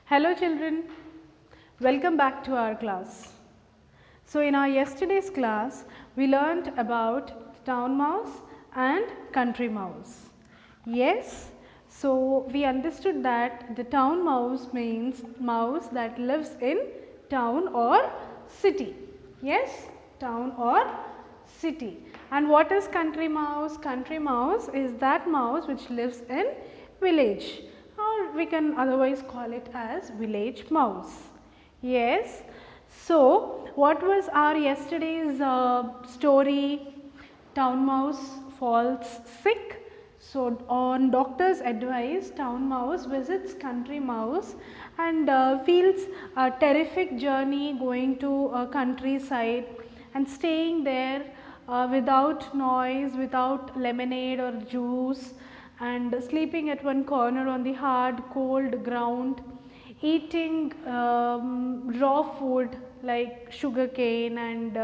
Hello children, welcome back to our class. So in our yesterday's class, we learnt about town mouse and country mouse. Yes, so we understood that the town mouse means mouse that lives in town or city. Yes, town or city. And what is country mouse? Country mouse is that mouse which lives in village, or we can otherwise call it as village mouse. Yes. So, what was our yesterday's story? Town mouse falls sick. So, on doctor's advice, town mouse visits country mouse and feels a terrific journey going to a countryside and staying there without noise, without lemonade or juice, and sleeping at one corner on the hard cold ground, eating raw food like sugar cane and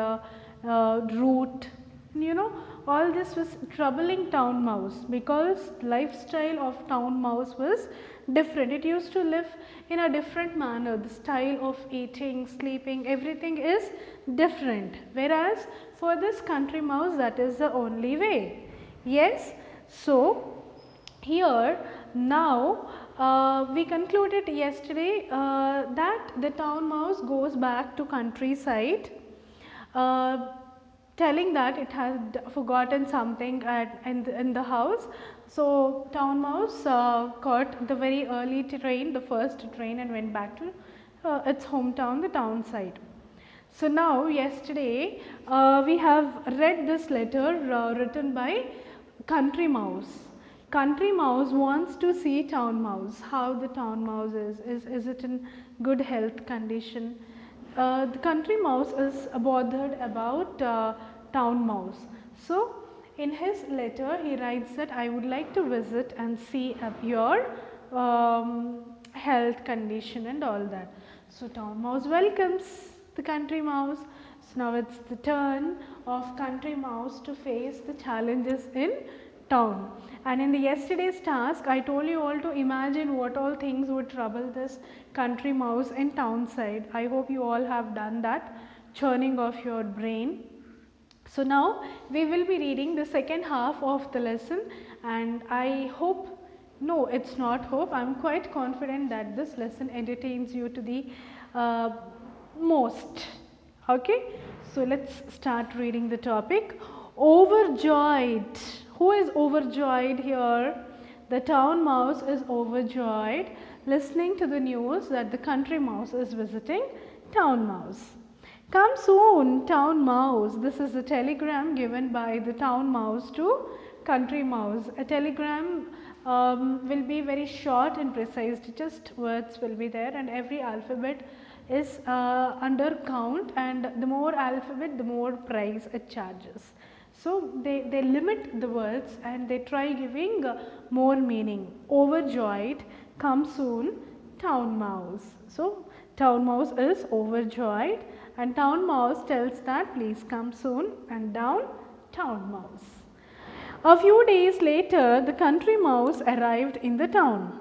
root. You know, all this was troubling town mouse because lifestyle of town mouse was different. It used to live in a different manner. The style of eating, sleeping, everything is different, whereas for this country mouse, that is the only way. Yes. So here now we concluded yesterday that the town mouse goes back to countryside, telling that it had forgotten something in the house. So town mouse caught the very early train, the first train, and went back to its hometown, the town side. So now yesterday we have read this letter written by country mouse. Country mouse wants to see town mouse, how the town mouse is it in good health condition. The country mouse is bothered about town mouse. So in his letter he writes that I would like to visit and see your health condition and all that. So town mouse welcomes the country mouse. So now it's the turn of country mouse to face the challenges in town. And in the yesterday's task, I told you all to imagine what all things would trouble this country mouse in town side. I hope you all have done that churning of your brain. So now we will be reading the second half of the lesson, and I hope, no, it's not hope, I am quite confident that this lesson entertains you to the most. Okay, so let's start reading the topic. Overjoyed. Who is overjoyed here? The town mouse is overjoyed listening to the news that the country mouse is visiting town mouse. Come soon, town mouse. This is a telegram given by the town mouse to country mouse. A telegram will be very short and precise, just words will be there, and every alphabet is under count, and the more alphabet, the more price it charges. So they limit the words and they try giving more meaning. Overjoyed, come soon, town mouse. So town mouse is overjoyed and town mouse tells that please come soon, and down town mouse. A few days later, the country mouse arrived in the town.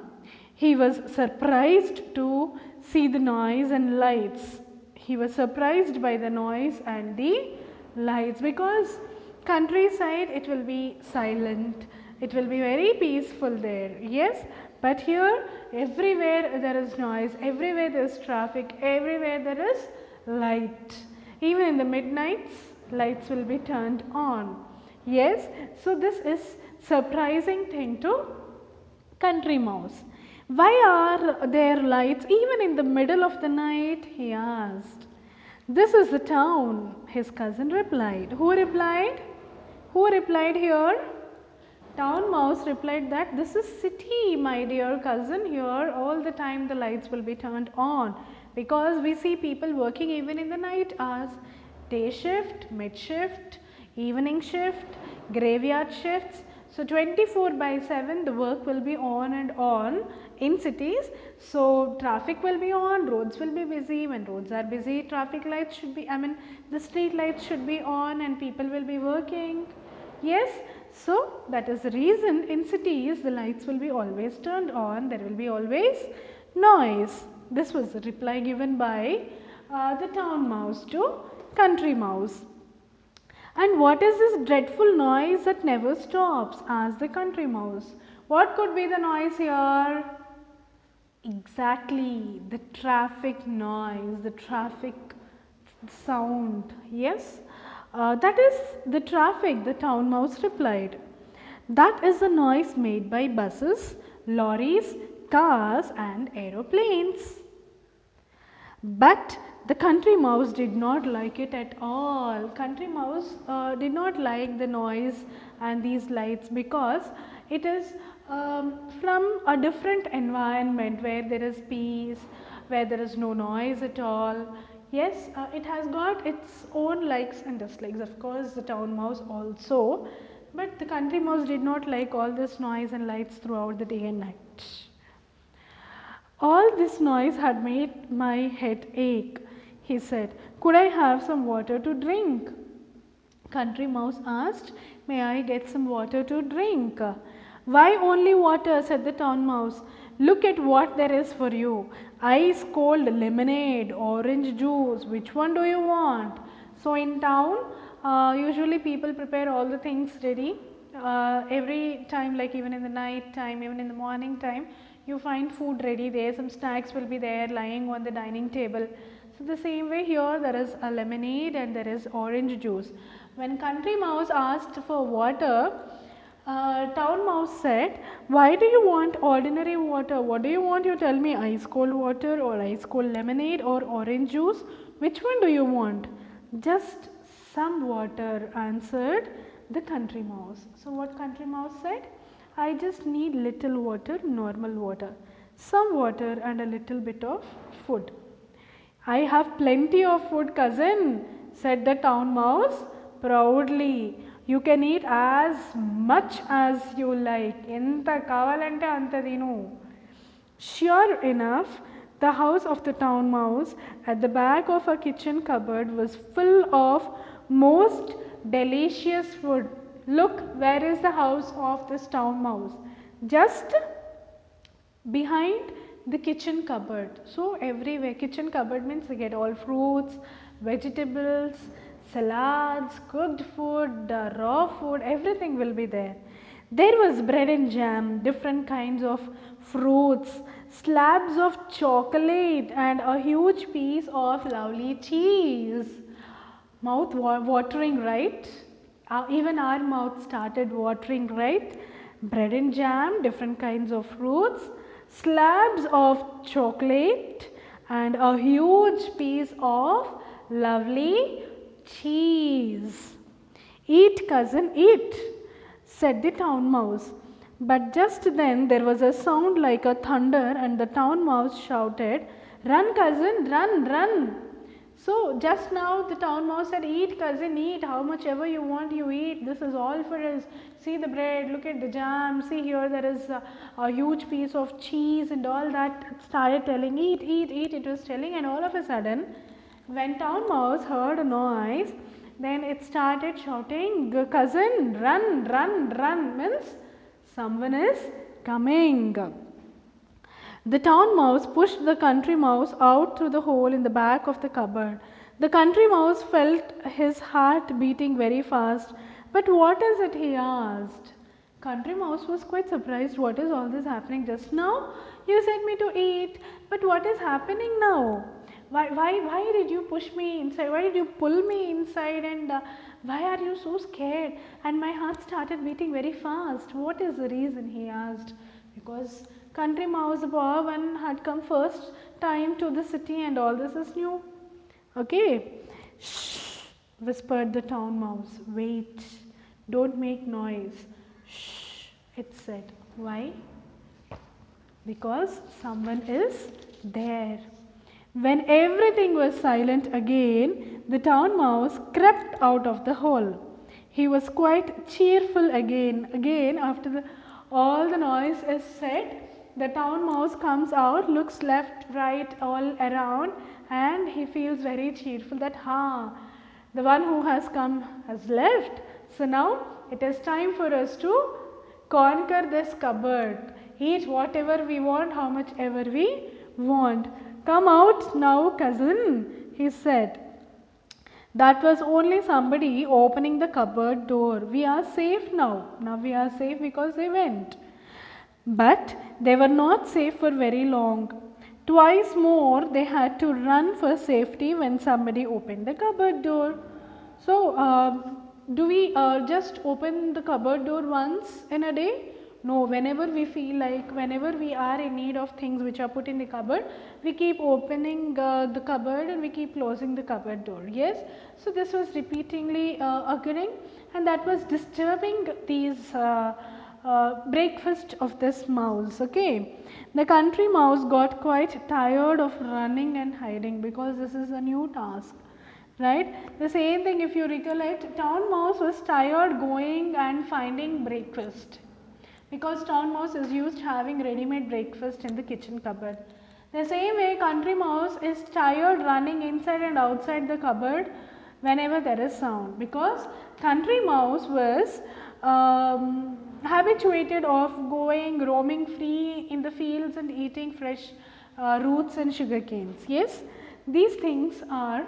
He was surprised to see the noise and lights. He was surprised by the noise and the lights, because countryside it will be silent, it will be very peaceful there. Yes, but here everywhere there is noise, everywhere there is traffic, everywhere there is light. Even in the midnights, lights will be turned on. Yes, so this is surprising thing to country mouse. Why are there lights even in the middle of the night? He asked. This is the town, his cousin replied. Who replied? Who replied here? Town mouse replied that this is city, my dear cousin. Here all the time the lights will be turned on, because we see people working even in the night hours. Day shift, mid shift, evening shift, graveyard shifts. So 24/7 the work will be on and on in cities. So traffic will be on, roads will be busy. When roads are busy, traffic lights should be, the street lights should be on and people will be working. Yes, so that is the reason in cities the lights will be always turned on, there will be always noise. This was the reply given by the town mouse to country mouse. And what is this dreadful noise that never stops? Asked the country mouse. What could be the noise here? Exactly, the traffic noise, the traffic sound. Yes, that is the traffic, the town mouse replied. That is the noise made by buses, lorries, cars and aeroplanes. But the country mouse did not like it at all. Country mouse did not like the noise and these lights because it is from a different environment where there is peace, where there is no noise at all. Yes, it has got its own likes and dislikes. Of course, the town mouse also, but the country mouse did not like all this noise and lights throughout the day and night. All this noise had made my head ache, he said. Could I have some water to drink? Country mouse asked, may I get some water to drink? Why only water? Said the town mouse. Look at what there is for you. Ice cold lemonade, orange juice, which one do you want? So in town, usually people prepare all the things ready. Every time, like even in the night time, even in the morning time, you find food ready there, some snacks will be there lying on the dining table. So the same way here there is a lemonade and there is orange juice. When country mouse asked for water, town mouse said, why do you want ordinary water? What do you want? You tell me, ice cold water or ice cold lemonade or orange juice? Which one do you want? Just some water, answered the country mouse. So what country mouse said? I just need little water, normal water, some water and a little bit of food. I have plenty of food, cousin, said the town mouse proudly. You can eat as much as you like. Enta kavalante anta dinu. Sure enough, the house of the town mouse at the back of a kitchen cupboard was full of most delicious food. Look, where is the house of this town mouse? Just behind the kitchen cupboard. So everywhere, kitchen cupboard means you get all fruits, vegetables, salads, cooked food, raw food, everything will be there. There was bread and jam, different kinds of fruits, slabs of chocolate and a huge piece of lovely cheese. Mouth watering, right? Even our mouth started watering, right? Bread and jam, different kinds of fruits, slabs of chocolate and a huge piece of lovely cheese. Eat, cousin, eat, said the town mouse. But just then there was a sound like a thunder and the town mouse shouted, run, cousin, run, run. So just now the town mouse said, eat, cousin, eat, how much ever you want you eat, this is all for us. See the bread, look at the jam, see here there is a huge piece of cheese and all that. Started telling, eat, eat, eat, it was telling, and all of a sudden when town mouse heard a noise, then it started shouting, cousin, run, run, run, means someone is coming. The town mouse pushed the country mouse out through the hole in the back of the cupboard. The country mouse felt his heart beating very fast. But what is it, he asked. Country mouse was quite surprised. What is all this happening just now? You said me to eat, but what is happening now? Why did you push me inside? Why did you pull me inside? And why are you so scared? And my heart started beating very fast. What is the reason, he asked. Because country mouse, the poor one, had come first time to the city and all this is new. Okay. Shh, whispered the town mouse. Wait, don't make noise. Shh, it said. Why? Because someone is there. When everything was silent again, the town mouse crept out of the hole. He was quite cheerful again after all the noise is said. The town mouse comes out, looks left, right, all around, and he feels very cheerful that the one who has come has left. So now it is time for us to conquer this cupboard, eat whatever we want, how much ever we want. Come out now, cousin, he said. That was only somebody opening the cupboard door. We are safe now. Now we are safe because they went. But they were not safe for very long. Twice more they had to run for safety when somebody opened the cupboard door. So, do we just open the cupboard door once in a day? No, whenever we feel like, whenever we are in need of things which are put in the cupboard, we keep opening the cupboard and we keep closing the cupboard door. Yes, so this was repeatedly occurring, and that was disturbing these breakfast of this mouse. Okay, the country mouse got quite tired of running and hiding because this is a new task. Right? The same thing, if you recollect, town mouse was tired going and finding breakfast, because town mouse is used having ready-made breakfast in the kitchen cupboard. The same way country mouse is tired running inside and outside the cupboard whenever there is sound, because country mouse was habituated of going roaming free in the fields and eating fresh roots and sugar canes. Yes, these things are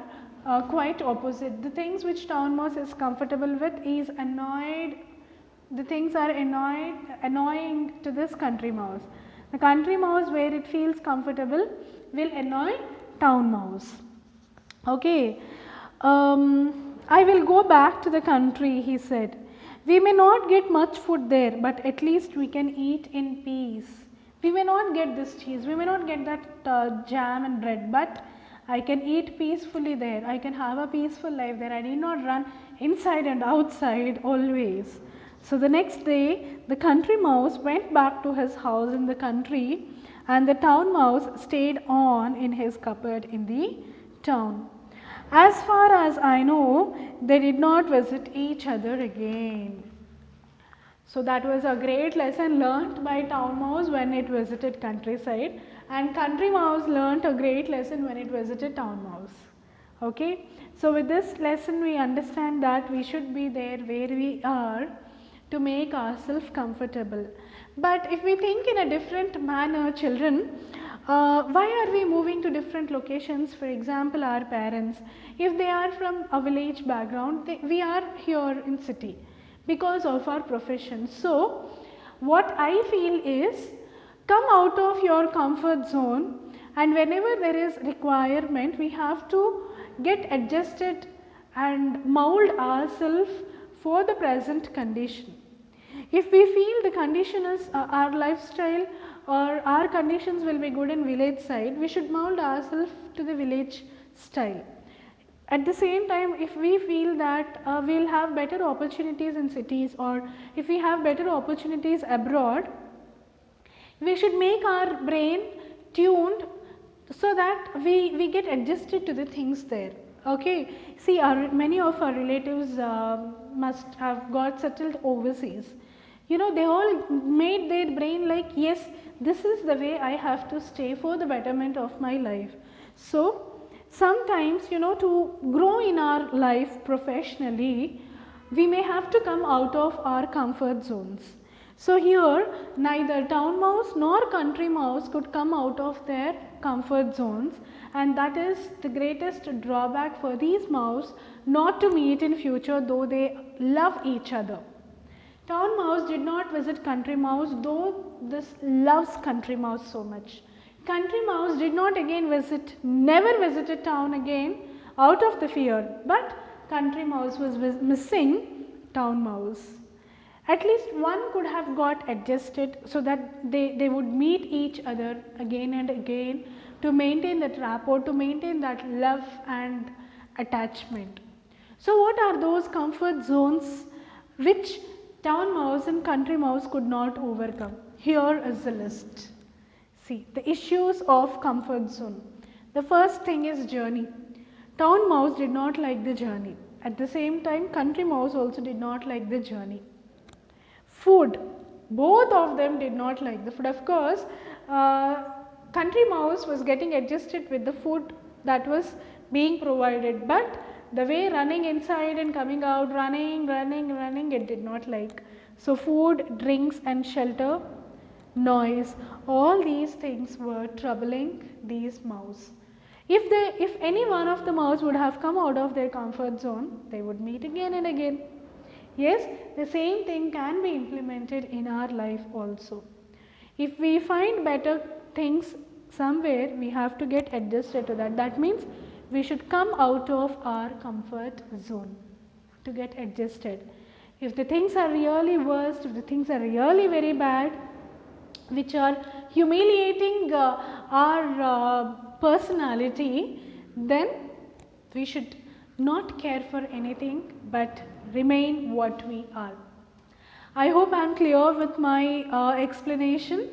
quite opposite. The things which town mouse is comfortable with is annoyed. The things are annoying to this country mouse. The country mouse, where it feels comfortable, will annoy town mouse. Okay, I will go back to the country, he said. We may not get much food there, but at least we can eat in peace. We may not get this cheese, we may not get that jam and bread, but I can eat peacefully there. I can have a peaceful life there. I need not run inside and outside always. So the next day, the country mouse went back to his house in the country, and the town mouse stayed on in his cupboard in the town. As far as I know, they did not visit each other again. So that was a great lesson learnt by town mouse when it visited countryside, and country mouse learnt a great lesson when it visited town mouse. Okay. So with this lesson we understand that we should be there where we are to make ourselves comfortable. But if we think in a different manner, children, why are we moving to different locations? For example, our parents, if they are from a village background, we are here in city because of our profession. So what I feel is, come out of your comfort zone, and whenever there is requirement, we have to get adjusted and mold ourselves for the present condition. If we feel the condition is our lifestyle or our conditions will be good in village side, we should mold ourselves to the village style. At the same time, if we feel that we will have better opportunities in cities, or if we have better opportunities abroad, we should make our brain tuned so that we get adjusted to the things there. Okay. See, many of our relatives must have got settled overseas. You know, they all made their brain like, yes, this is the way I have to stay for the betterment of my life. So sometimes, you know, to grow in our life professionally, we may have to come out of our comfort zones. So here neither town mouse nor country mouse could come out of their comfort zones, and that is the greatest drawback for these mouse not to meet in future, though they love each other. Town mouse did not visit country mouse, though this loves country mouse so much. Country mouse did not again never visited town again out of the fear, but country mouse was missing town mouse. At least one could have got adjusted so that they would meet each other again and again to maintain that rapport, to maintain that love and attachment. So what are those comfort zones which town mouse and country mouse could not overcome? Here is the list. See, the issues of comfort zone. The first thing is journey. Town mouse did not like the journey. At the same time, country mouse also did not like the journey. Food, both of them did not like the food. Of course, country mouse was getting adjusted with the food that was being provided, but the way running inside and coming out, running, it did not like. So food, drinks and shelter, noise, all these things were troubling these mouse. If any one of the mouse would have come out of their comfort zone, they would meet again and again. Yes, the same thing can be implemented in our life also. If we find better things somewhere, we have to get adjusted to that. That means we should come out of our comfort zone to get adjusted. If the things are really worst, if the things are really very bad, which are humiliating our personality, then we should not care for anything but remain what we are. I hope I am clear with my explanation.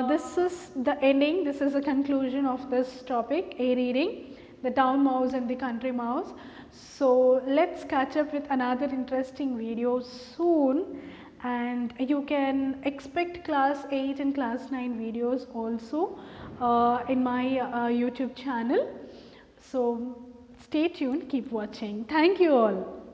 This is the ending, this is the conclusion of this topic, A reading, the town mouse and the country mouse. So let's catch up with another interesting video soon, and you can expect class 8 and class 9 videos also in my YouTube channel. So stay tuned, keep watching. Thank you all.